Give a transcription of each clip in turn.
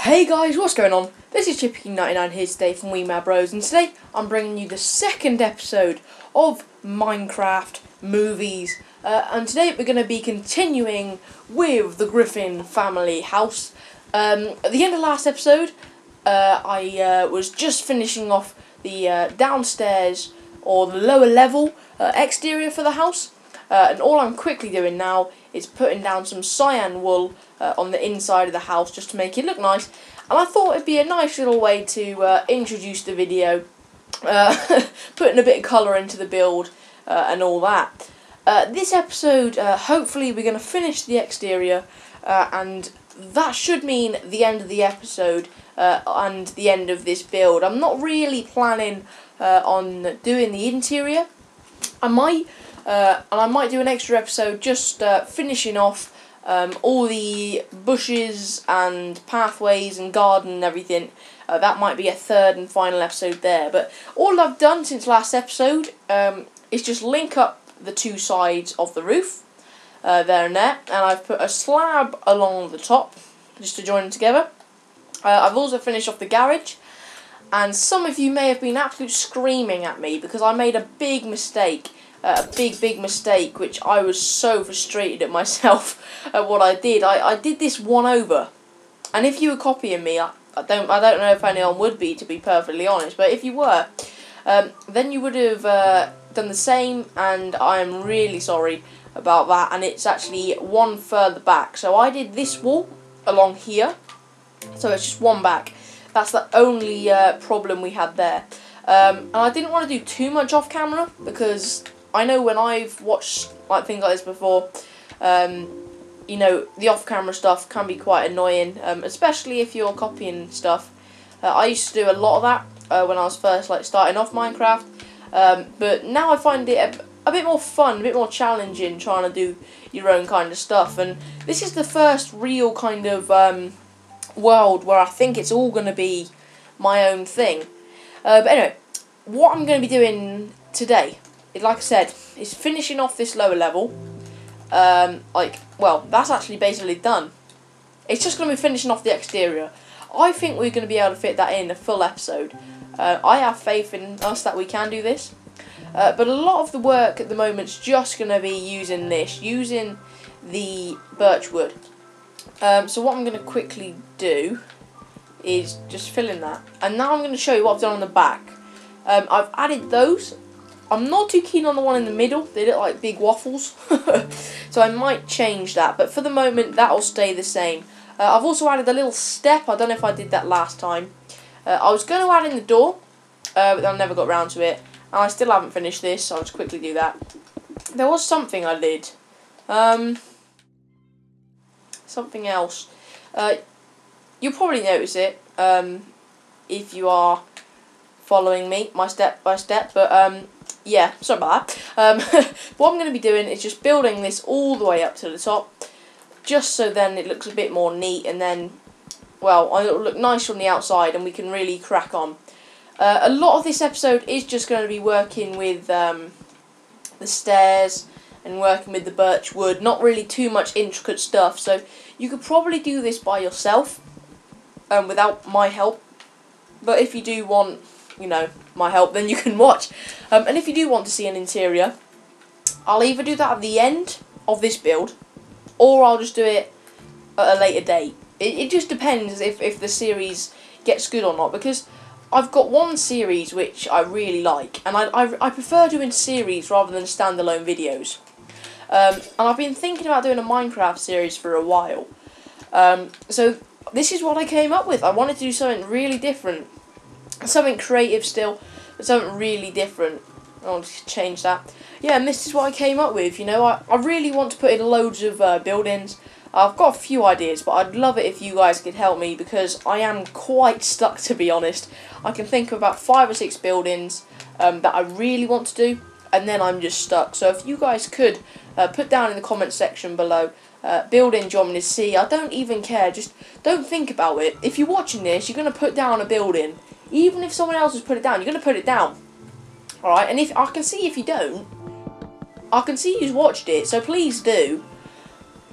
Hey guys, what's going on? This is Chippy99 here today from We Mad Bros, and today I'm bringing you the second episode of Minecraft movies. And today we're going to be continuing with the Griffin family house. At the end of last episode, I was just finishing off the downstairs or the lower level exterior for the house. And all I'm quickly doing now is putting down some cyan wool on the inside of the house just to make it look nice. And I thought it'd be a nice little way to introduce the video, putting a bit of colour into the build and all that. This episode, hopefully we're going to finish the exterior, and that should mean the end of the episode and the end of this build. I'm not really planning on doing the interior. I might do an extra episode just finishing off all the bushes and pathways and garden and everything. That might be a third and final episode there. But all I've done since last episode is just link up the two sides of the roof, there and there. And I've put a slab along the top just to join them together. I've also finished off the garage. And some of you may have been absolutely screaming at me because I made a big mistake. A big mistake, which I was so frustrated at myself at what I did. I did this one over, and if you were copying me, I don't know if anyone would be, to be perfectly honest. But if you were, then you would have done the same, and I am really sorry about that. And it's actually one further back. So I did this wall along here, so it's just one back. That's the only problem we had there. And I didn't want to do too much off camera because I know when I've watched things like this before, you know, the off-camera stuff can be quite annoying, especially if you're copying stuff. I used to do a lot of that when I was first starting off Minecraft, but now I find it a bit more fun, a bit more challenging trying to do your own kind of stuff. And this is the first real kind of world where I think it's all going to be my own thing. But anyway, what I'm going to be doing today, like I said, is finishing off this lower level. Well, that's actually basically done. It's just going to be finishing off the exterior. I think we're going to be able to fit that in a full episode. I have faith in us that we can do this. But a lot of the work at the moment is just going to be using the birch wood. So what I'm going to quickly do is just fill in that. And now I'm going to show you what I've done on the back. I've added those. I'm not too keen on the one in the middle. They look like big waffles. So I might change that. But for the moment, that'll stay the same. I've also added a little step. I don't know if I did that last time. I was going to add in the door, but I never got round to it. And I still haven't finished this, so I'll just quickly do that. There was something I did. Something else. You'll probably notice it if you are following me, my step by step. But yeah, sorry about that. What I'm going to be doing is just building this all the way up to the top, just so then it looks a bit more neat, and then, well, it'll look nice from the outside and we can really crack on. A lot of this episode is just going to be working with the stairs and working with the birch wood, not really too much intricate stuff, so you could probably do this by yourself without my help. But if you do want, you know, my help, then you can watch. And if you do want to see an interior, I'll either do that at the end of this build, or I'll just do it at a later date. It just depends if the series gets good or not, because I've got one series which I really like, and I prefer doing series rather than standalone videos. And I've been thinking about doing a Minecraft series for a while. So this is what I came up with. I wanted to do something really different. Something creative still, but something really different. I'll just change that. Yeah, and this is what I came up with. You know, I really want to put in loads of buildings. I've got a few ideas, but I'd love it if you guys could help me, because I am quite stuck, to be honest. I can think of about 5 or 6 buildings that I really want to do, and then I'm just stuck. So if you guys could put down in the comment section below, building do you want me to see? I don't even care, just don't think about it. If you're watching this, you're going to put down a building. Even if someone else has put it down, you're going to put it down. Alright, and if I can see if you don't, I can see you've watched it, so please do.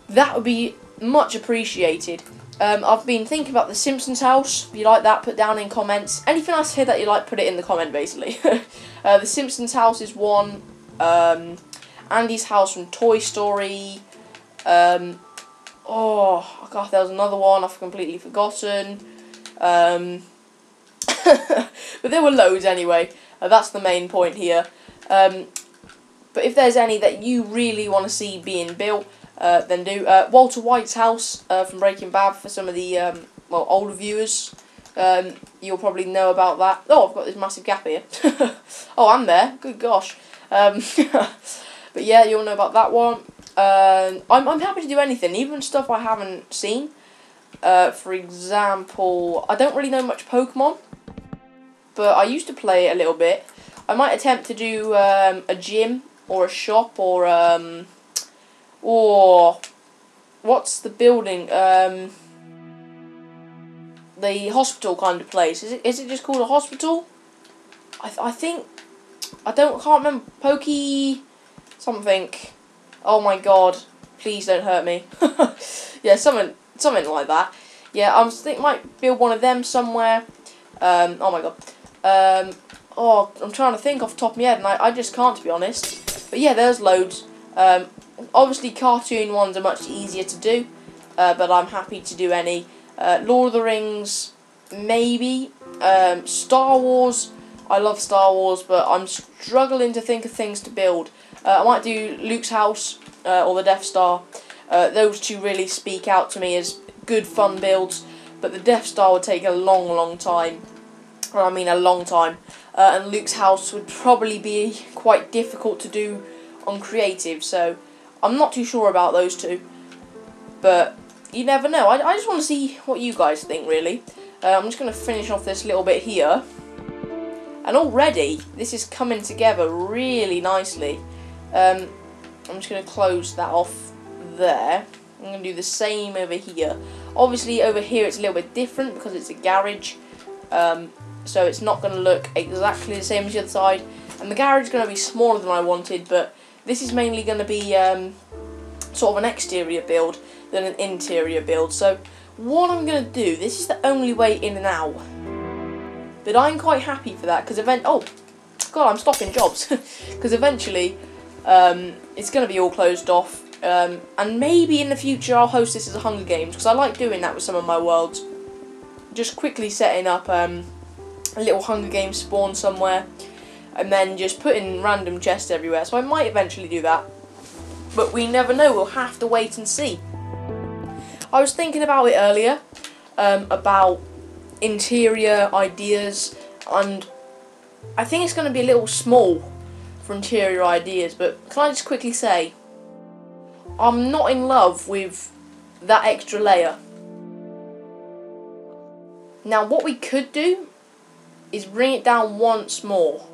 That would be much appreciated. I've been thinking about the Simpsons house. If you like that, put down in comments. Anything else here that you like, put it in the comment, basically. The Simpsons house is one. Andy's house from Toy Story. Oh, God, there was another one I've completely forgotten. But there were loads anyway. That's the main point here. But if there's any that you really want to see being built, then do. Walter White's house from Breaking Bad, for some of the well, older viewers. You'll probably know about that. Oh, I've got this massive gap here. Oh, I'm there. Good gosh. But yeah, you'll know about that one. I'm happy to do anything, even stuff I haven't seen. For example, I don't really know much Pokemon, but I used to play it a little bit. I might attempt to do a gym or a shop or what's the building? The hospital kind of place. Is it just called a hospital? I think can't remember. Pokey something. Oh my god! Please don't hurt me. Yeah, something like that. Yeah, I was thinking might build one of them somewhere. Oh my god. Oh, I'm trying to think off the top of my head, and I just can't, to be honest. But yeah, there's loads. Obviously, cartoon ones are much easier to do, but I'm happy to do any. Lord of the Rings, maybe. Star Wars, I love Star Wars, but I'm struggling to think of things to build. I might do Luke's house, or the Death Star. Those two really speak out to me as good fun builds, but the Death Star would take a long time. I mean a long time. And Luke's house would probably be quite difficult to do on creative, so I'm not too sure about those two. But you never know. I just want to see what you guys think, really. I'm just going to finish off this little bit here. And already, this is coming together really nicely. I'm just going to close that off there. I'm going to do the same over here. Obviously, over here it's a little bit different because it's a garage. So it's not going to look exactly the same as the other side. And the garage is going to be smaller than I wanted, but this is mainly going to be sort of an exterior build than an interior build. So what I'm going to do, this is the only way in and out. But I'm quite happy for that, because oh, God, I'm stopping jobs. Because eventually it's going to be all closed off. And maybe in the future I'll host this as a Hunger Games, because I like doing that with some of my worlds. Just quickly setting up a little Hunger Games spawn somewhere, and then just putting random chests everywhere. So I might eventually do that, but we never know. We'll have to wait and see. I was thinking about it earlier, about interior ideas, and I think it's going to be a little small for interior ideas, but can I just quickly say, I'm not in love with that extra layer. Now what we could do is bring it down once more,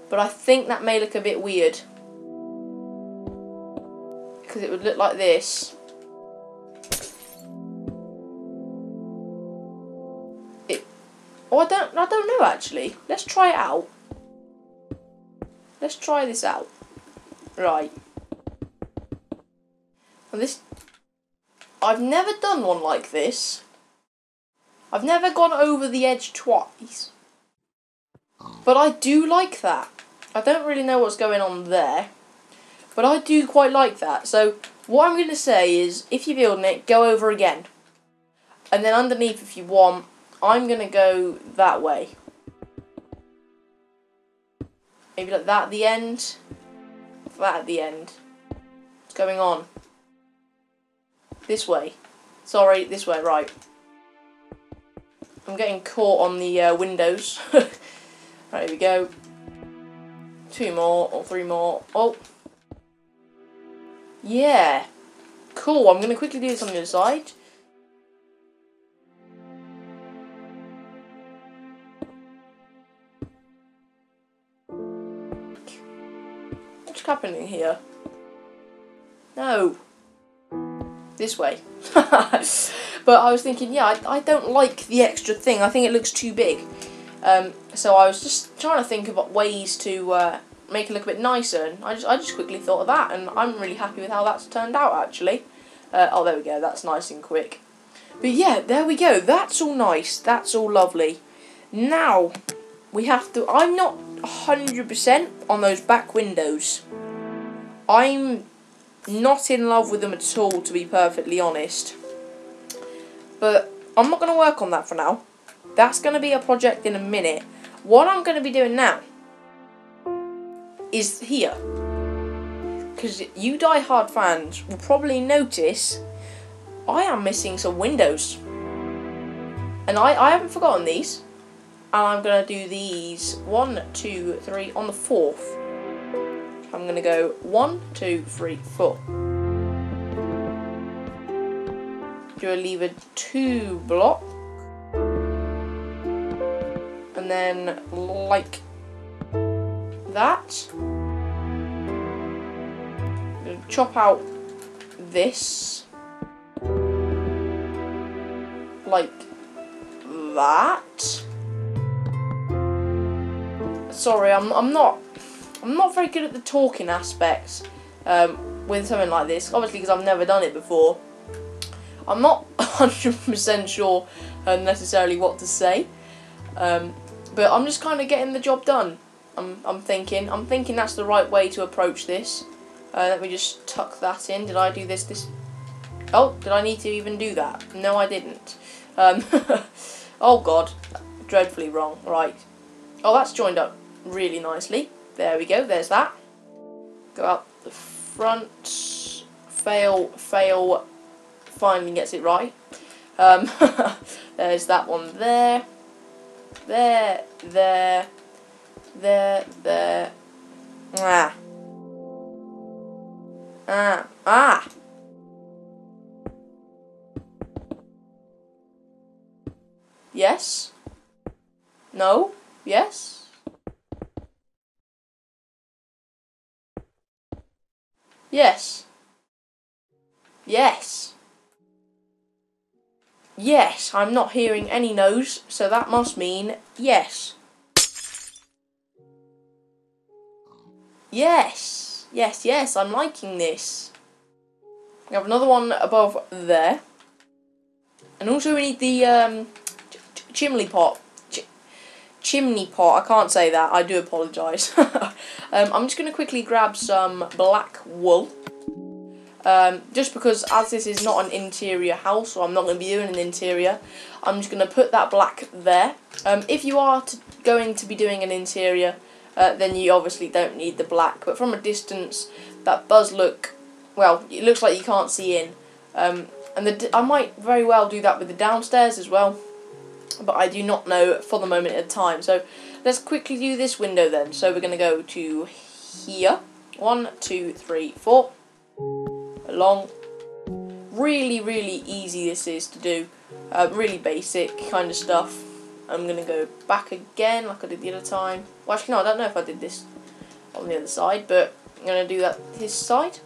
but I think that may look a bit weird, because it would look like this. I don't know actually. Let's try it out. Let's try this out. Right. And this, I've never done one like this. I've never gone over the edge twice. But I do like that. I don't really know what's going on there, but I do quite like that. So what I'm going to say is, if you're building it, go over again. And then underneath, if you want, I'm going to go that way. Maybe like that at the end. That at the end. What's going on? This way. Sorry, this way, right. I'm getting caught on the windows. Right, here we go. 2 more, or 3 more. Oh. Yeah. Cool, I'm going to quickly do this on the other side. What's happening here? No. This way. But I was thinking, yeah, I don't like the extra thing. I think it looks too big. So I was just trying to think of ways to make it look a bit nicer, and I just quickly thought of that, and I'm really happy with how that's turned out, actually. Oh, there we go, that's nice and quick. But yeah, there we go, that's all nice, that's all lovely. Now, we have to, I'm not 100% on those back windows. I'm not in love with them at all, to be perfectly honest. But I'm not going to work on that for now. That's going to be a project in a minute. What I'm going to be doing now is here. Because you die-hard fans will probably notice I am missing some windows. And I haven't forgotten these. And I'm going to do these 1, 2, 3 on the 4th. I'm going to go 1, 2, 3, 4. Do a lever 2 block. And then like that. Chop out this. Like that. Sorry, I'm not very good at the talking aspects with something like this, obviously because I've never done it before. I'm not 100% sure necessarily what to say, but I'm just kind of getting the job done. I'm thinking that's the right way to approach this. Let me just tuck that in. Did I do this? Oh, did I need to even do that? No, I didn't. Oh God, dreadfully wrong. Right. Oh, that's joined up really nicely. There we go, there's that. Go out the front. Fail, finally gets it right. There's that one there. There. Ah. Yes. No. Yes. Yes. Yes. Yes, I'm not hearing any no's, so that must mean yes. Yes. Yes, I'm liking this. We have another one above there. And also we need the chimney pot. Chimney pot, I can't say that, I do apologise. I'm just going to quickly grab some black wool. Just because as this is not an interior house, so I'm not going to be doing an interior, I'm just going to put that black there. If you are going to be doing an interior, then you obviously don't need the black, but from a distance that does look, well, it looks like you can't see in. And I might very well do that with the downstairs as well, but I do not know for the moment at a time. So let's quickly do this window then. So we're going to go to here. 1, 2, 3, 4. Along. Really easy this is to do. Really basic kind of stuff. I'm going to go back again like I did the other time. Well, actually no, I don't know if I did this on the other side, but I'm going to do that this side.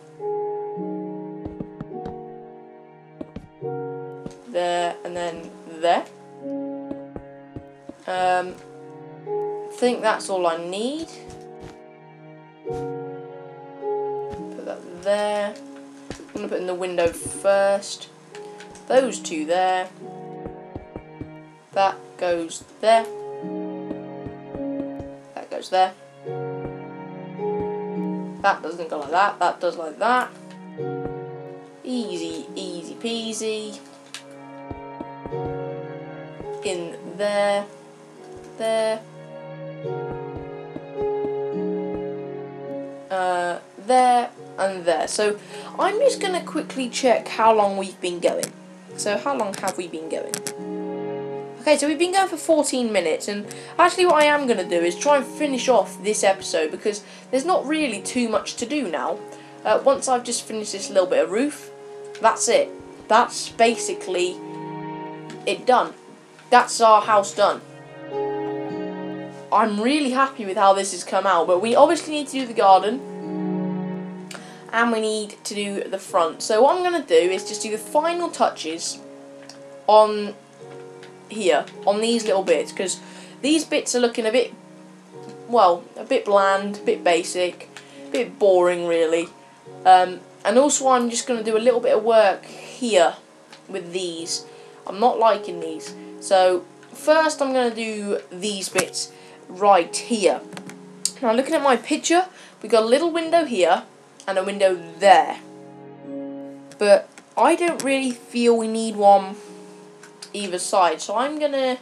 There and then there. I think that's all I need. Put that there. I'm going to put in the window first. Those two there. That goes there. That goes there. That doesn't go like that. That does like that. Easy peasy. In there. There. There and there. So I'm just going to quickly check how long we've been going. So how long have we been going? Okay, so we've been going for 14 minutes, and actually what I am going to do is try and finish off this episode, because there's not really too much to do now. Once I've just finished this little bit of roof, that's it. That's basically it done. That's our house done. I'm really happy with how this has come out, but we obviously need to do the garden, and we need to do the front. So what I'm going to do is just do the final touches on here, on these little bits, because these bits are looking a bit, well, a bit bland, a bit basic, a bit boring really. And also I'm just going to do a little bit of work here with these. I'm not liking these. So first I'm going to do these bits right here. Now looking at my picture, we got a little window here and a window there. But I don't really feel we need one either side. So I'm going to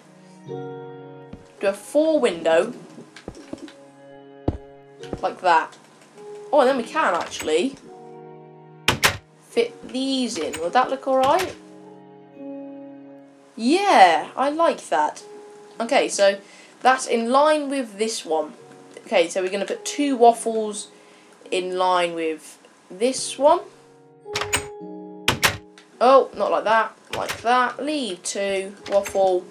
do a 4 window like that. Oh, and then we can actually fit these in. Would that look alright? Yeah, I like that. Okay, so that's in line with this one. Okay, so we're going to put 2 waffles in line with this one. Oh, not like that. Like that. Leave 2. Waffle.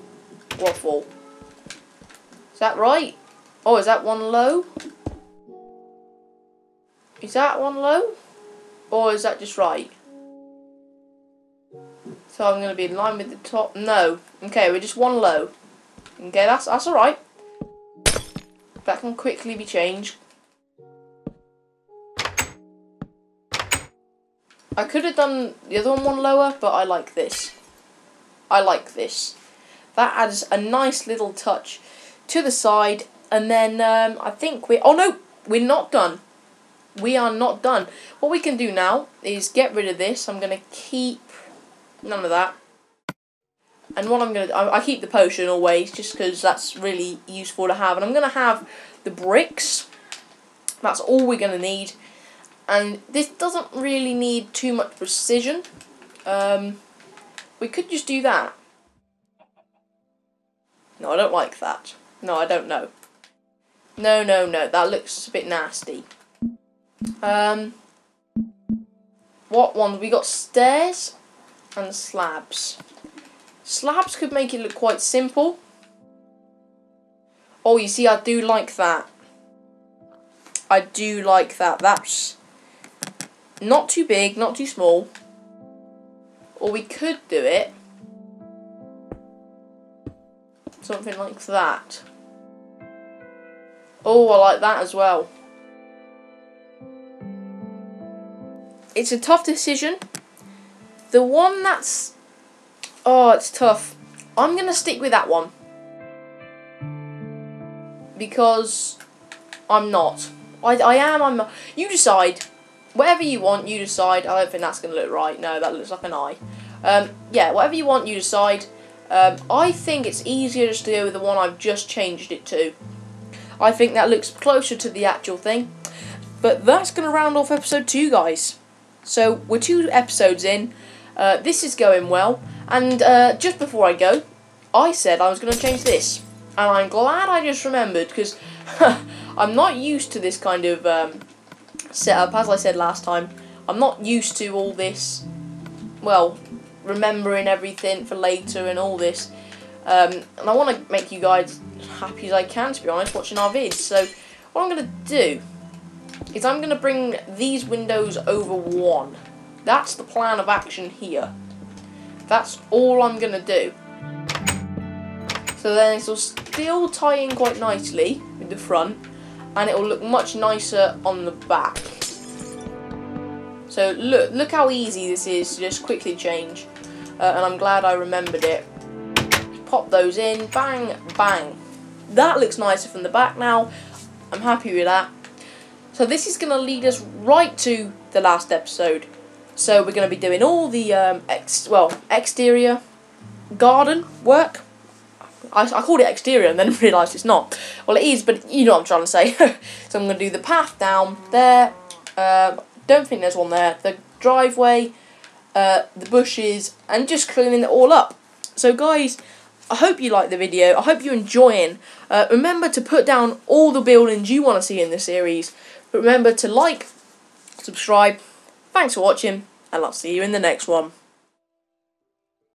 Waffle. Is that right? Oh, is that one low? Is that one low? Or is that just right? So I'm going to be in line with the top. No. Okay, we're just one low. Okay, that's alright. That can quickly be changed. I could have done the other one lower, but I like this. I like this. That adds a nice little touch to the side. And then I think we're... Oh no! We're not done. We are not done. What we can do now is get rid of this. I'm going to keep none of that. And what I'm going to do, I keep the potion always, just because that's really useful to have. And I'm going to have the bricks. That's all we're going to need. And this doesn't really need too much precision. We could just do that. No, I don't like that. No, I don't know. No, no, no. That looks a bit nasty. What ones? We got stairs and slabs. Slabs could make it look quite simple. Oh, you see, I do like that. I do like that. That's not too big, not too small. Or we could do it something like that. Oh, I like that as well. It's a tough decision. The one that's... Oh, it's tough. I'm going to stick with that one. Because I'm not. I am, I'm not. You decide. Whatever you want, you decide. I don't think that's going to look right. No, that looks like an eye. Yeah, whatever you want, you decide. I think it's easier just to go with the one I've just changed it to. I think that looks closer to the actual thing. But that's going to round off episode 2, guys. So, we're 2 episodes in. This is going well. And just before I go, I said I was going to change this. And I'm glad I just remembered, because I'm not used to this kind of setup. As I said last time, I'm not used to all this, well, remembering everything for later and all this. And I want to make you guys happy as I can, to be honest, watching our vids. So, what I'm going to do is I'm going to bring these windows over 1. That's the plan of action here. That's all I'm going to do. So then this will still tie in quite nicely with the front, and it will look much nicer on the back. So look how easy this is to just quickly change, and I'm glad I remembered it. Pop those in, bang, bang. That looks nicer from the back now. I'm happy with that. So this is going to lead us right to the last episode. So we're going to be doing all the exterior garden work. I called it exterior and then realised it's not. Well, it is, but you know what I'm trying to say. So I'm going to do the path down there. Don't think there's one there. The driveway, the bushes, and just cleaning it all up. So guys, I hope you like the video. I hope you're enjoying. Remember to put down all the buildings you want to see in the series. But remember to like, subscribe. Thanks for watching, and I'll see you in the next one.